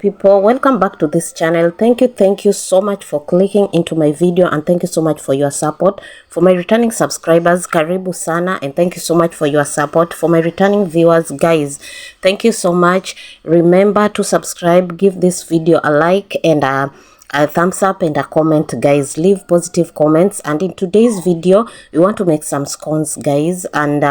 people, welcome back to this channel. Thank you so much for clicking into my video, and thank you so much for your support. For my returning subscribers, karibu sana, and thank you so much for your support. For my returning viewers, guys, thank you so much. Remember to subscribe, give this video a like and a thumbs up and a comment, guys. Leave positive comments. And in today's video we want to make some scones, guys, and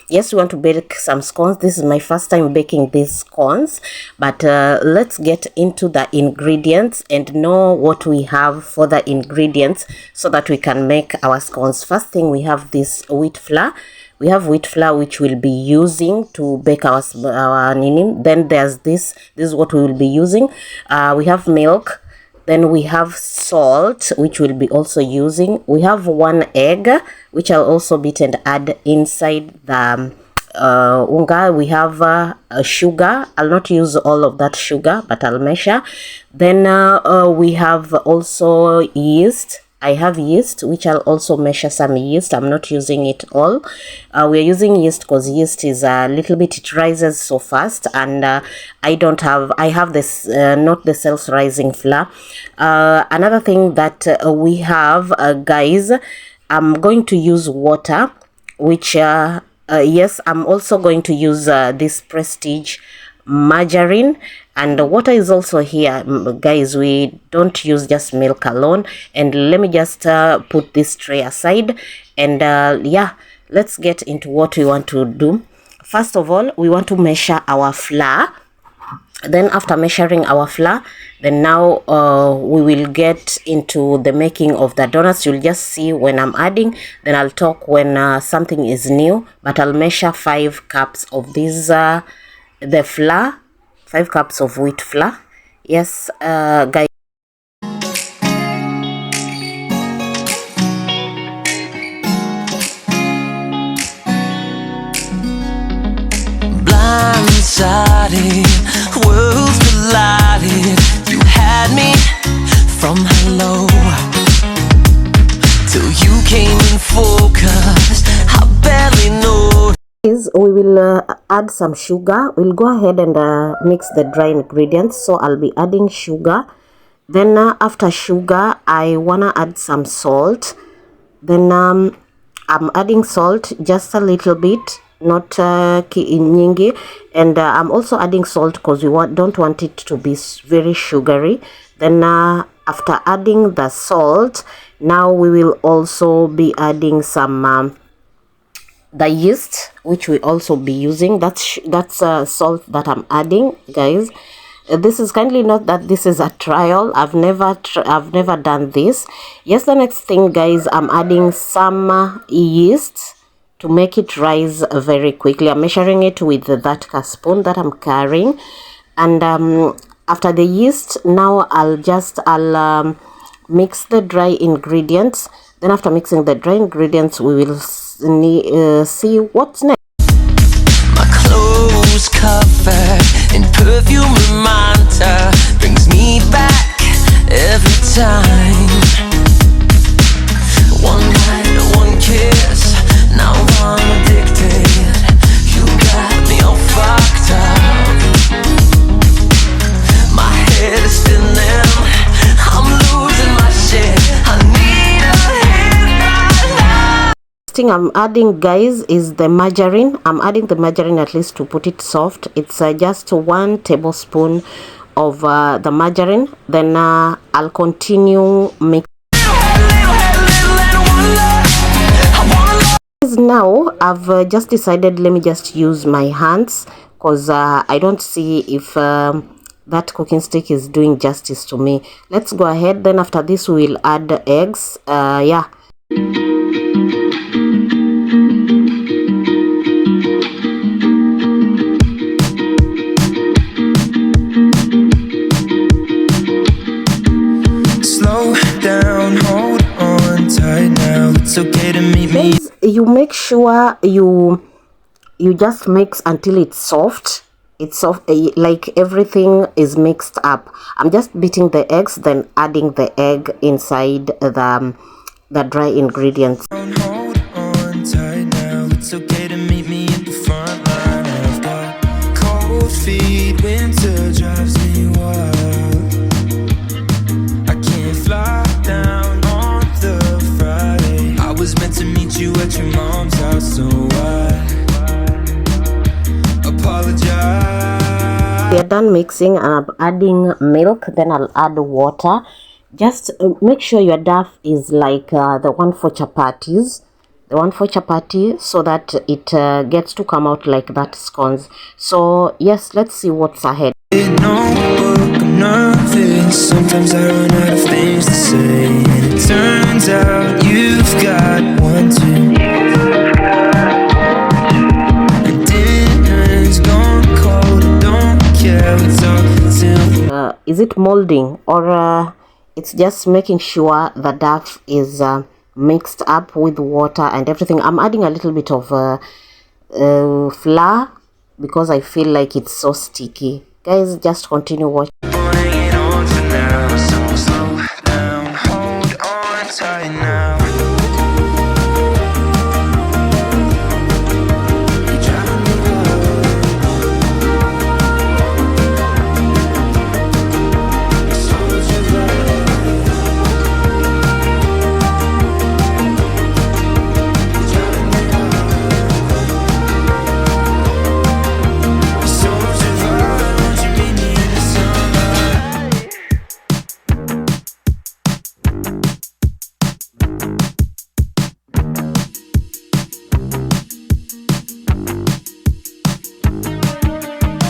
yes, we want to bake some scones. This is my first time baking these scones, but let's get into the ingredients and know what we have for the ingredients so that we can make our scones. First thing, we have this wheat flour. We have wheat flour which we'll be using to bake our nini. Then there's this is what we will be using. We have milk. Then we have salt, which we'll be also using. We have 1 egg, which I'll also beat and add inside the unga. We have sugar. I'll not use all of that sugar, but I'll measure. Then we have also yeast. I have yeast, which I'll also measure some yeast. I'm not using it all. We are using yeast because yeast is a little bit, it rises so fast, and I have this not the self-rising flour. Another thing that we have, guys, I'm going to use water, which yes, I'm also going to use this Prestige margarine, and water is also here, guys. We don't use just milk alone. And let me just put this tray aside, and yeah, let's get into what we want to do. First of all, we want to measure our flour. Then after measuring our flour, then now we will get into the making of the donuts. You'll just see when I'm adding, then I'll talk when something is new. But I'll measure 5 cups of this the flour, 5 cups of wheat flour. Yes, guys. Blindsided, worlds collided. You had me from hello till you came in focus. I barely know. We will add some sugar. We'll go ahead and mix the dry ingredients. So I'll be adding sugar. Then after sugar, I wanna add some salt. Then I'm adding salt just a little bit, not nyingi. And I'm also adding salt because we don't want it to be very sugary. Then after adding the salt, now we will also be adding some the yeast, which we also be using. That's salt that I'm adding, guys. This is kindly note that this is a trial. I've never done this. Yes, the next thing, guys, I'm adding some yeast to make it rise very quickly. I'm measuring it with that spoon that I'm carrying. And after the yeast, now I'll mix the dry ingredients. Then after mixing the dry ingredients, we will see what's next. My clothes covered in perfume reminder brings me back every time. One night, one kiss, now I'm addicted. You got me all fucked up. My head is spinning, I'm losing my shit. I need a hand right now. Thing I'm adding, guys, is the margarine. I'm adding the margarine at least to put it soft. It's just 1 tablespoon of the margarine. Then I'll continue mixing. Now I've just decided, let me just use my hands because I don't see if that cooking stick is doing justice to me. Let's go ahead. Then after this we will add eggs. Yeah. Okay to meet me. You make sure you just mix until it's soft. It's soft, like everything is mixed up. I'm just beating the eggs, then adding the egg inside the dry ingredients. Hold on tight now. It's okay to meet me at the front line. I've got cold feet, winter drives me wild. done mixing, I'm adding milk, then I'll add water. Just make sure your dough is like the one for chapatis, so that it gets to come out like that scones. So yes, let's see what's ahead. Sometimes I run out of things to say, and it turns out you've got one too. And dinner's gone cold, I don't care, we talk till is it molding, or it's just making sure the dough is mixed up with water and everything. I'm adding a little bit of flour because I feel like it's so sticky. Guys, just continue watching. hanging on for now, so slow down, hold on tight now. You're driving me wild. So much of love. You're driving me wild. So much of love, won't you meet me in the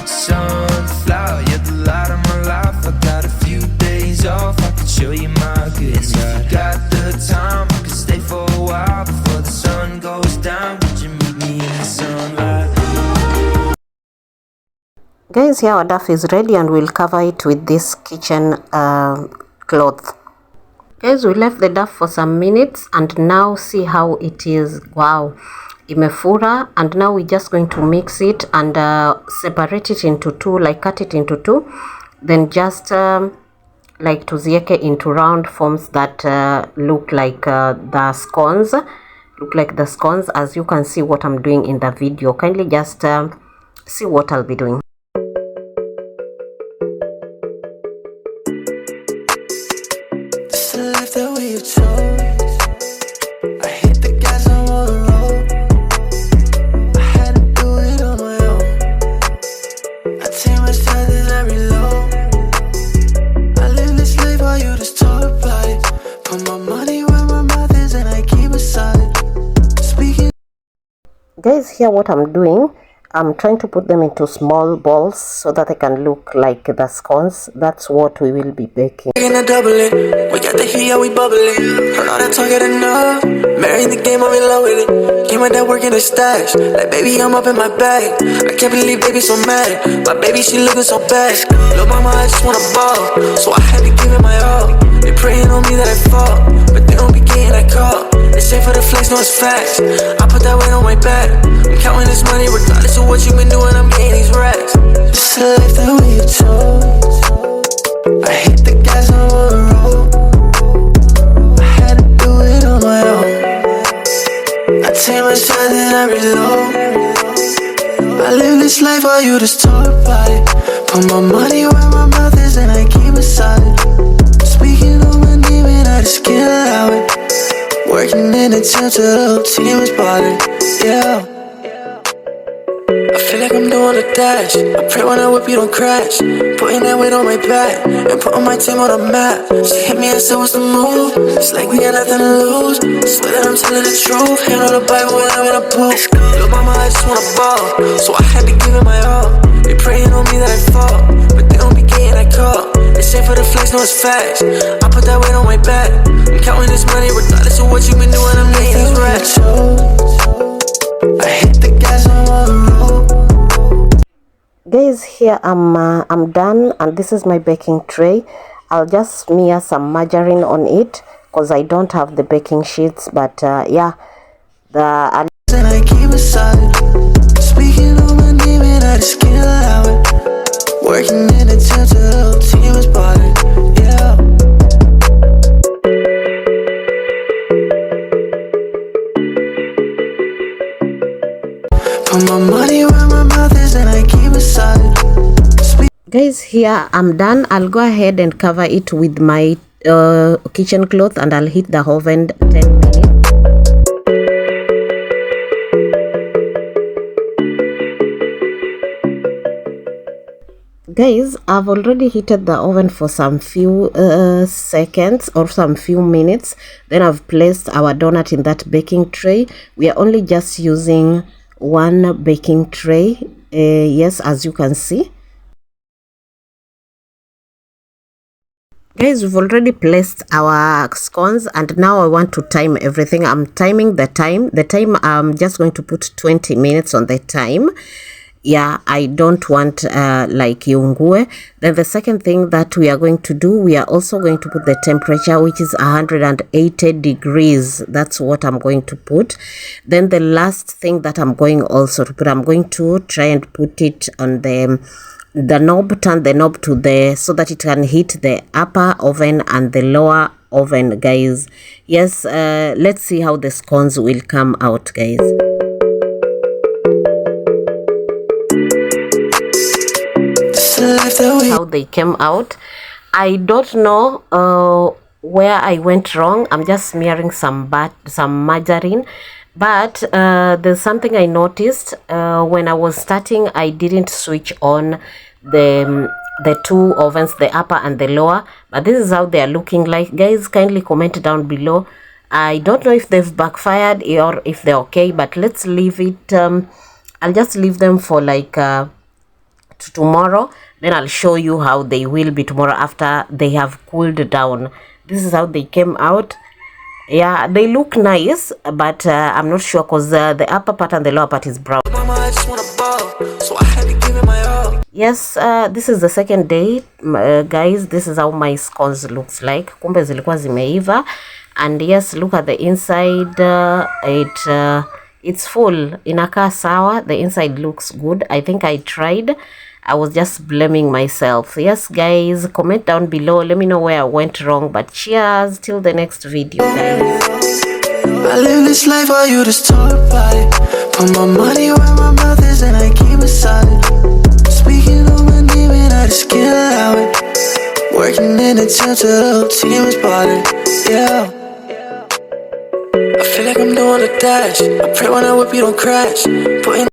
sunflower, you're the light of my life. I got a few days off, I can show you my good side. If you got the time, I can stay for a while before the sun goes down. Would you meet me in the sunlight? Guys, here our dough is ready, and we'll cover it with this kitchen cloth. Guys, we left the dough for some minutes, and now see how it is. Wow, imefura. And now we're just going to mix it and separate it into two, like cut it into two, then just like tuzieke into round forms that look like the scones, as you can see what I'm doing in the video. Kindly just see what I'll be doing. It's the life that we have chose. I hit the gas on the road. I had to do it on my own. I take my time and I reload. I live this life while you just talk about it. Put my money where my mouth is and I keep it silent. Speaking. Guys, here what I'm doing, I'm trying to put them into small balls so that they can look like the scones. That's what we will be baking. We're gonna double it. We got the heat, yeah, we bubbling. Heard all that talking enough. Married the game, I'm in love with it. Came with that work in the stash. Like, baby, I'm up in my bag. I can't believe baby so mad. My baby, she looking so bad. Lil' mama, I just wanna ball. So I had to give it my all. They praying on me that I fall, but they don't be getting that call. They say for the flex, no, it's facts. I put that weight on my back. I'm counting this money regardless of what you been doing. I'm getting these racks. It's the life that we have chose. I hit the gas on the road. I had to do it on my own. I take my time and I reload. I live this life while you just talk about it. Put my money where my mouth is and I keep it silent. Speaking on my name and I just can't allow it. Working in a tent till the whole team is ballin'. Yeah. I feel like I'm doing a dash. I pray when I whip you don't crash. Putting that weight on my back and putting my team on the map. She hit me and said what's the move. It's like we got nothing to lose. Swear that I'm telling the truth. Hand on the Bible when I'm in a booth. Lil' mama, I just wanna ball, so I had to give it my all. They praying on me that I fall, but they don't be getting that call. They say for the flex, no, it's facts. I put that weight on my back. I'm counting this money regardless of what you been doing. I'm getting these racks. I hit the gas on the road. Guys, here I'm done, and this is my baking tray. I'll just smear some margarine on it because I don't have the baking sheets, but yeah, And I keep it silent. Speaking on my name and I just can't allow it. Working in a tent till the whole team is ballin'. Yeah. Put my money where my mouth is and I keep it silent. guys, here I'm done. I'll go ahead and cover it with my kitchen cloth, and I'll heat the oven 10 minutes. Guys, I've already heated the oven for some few seconds or some few minutes. Then I've placed our donut in that baking tray. We are only just using one baking tray. Yes, as you can see. Guys, we've already placed our scones, and now I want to time everything. I'm timing the time. I'm just going to put 20 minutes on the time. Yeah, I don't want like yungue. Then the second thing that we are going to do, we are also going to put the temperature, which is 180 degrees. That's what I'm going to put. Then the last thing that I'm going also to put, I'm going to try and put it on the knob, turn the knob to the, so that it can hit the upper oven and the lower oven, guys. Yes, let's see how the scones will come out, guys. How they came out, I don't know where I went wrong. I'm just smearing some margarine, but there's something I noticed when I was starting. I didn't switch on the two ovens, the upper and the lower, but this is how they are looking like. Guys, kindly comment down below. I don't know if they've backfired or if they're okay, but let's leave it. I'll just leave them for like to tomorrow. Then I'll show you how they will be tomorrow after they have cooled down. This is how they came out. Yeah, they look nice, but I'm not sure because the upper part and the lower part is brown. Yes, this is the second day, guys. This is how my scones looks like. Kumbe zilikuwa zimeiva. And yes, look at the inside. It's full. Inakaa sawa. The inside looks good. I think I tried. I was just blaming myself. Yes, guys, comment down below. Let me know where I went wrong. But cheers till the next video, guys. I live this life while you just talk about it. Put my money where my mouth is and I keep it silent. Speaking on my name and I just can't allow it. Working in a tent till the whole team is spotted. Yeah. I feel like I'm doing a dash. I pray when I whip you don't crash. Putting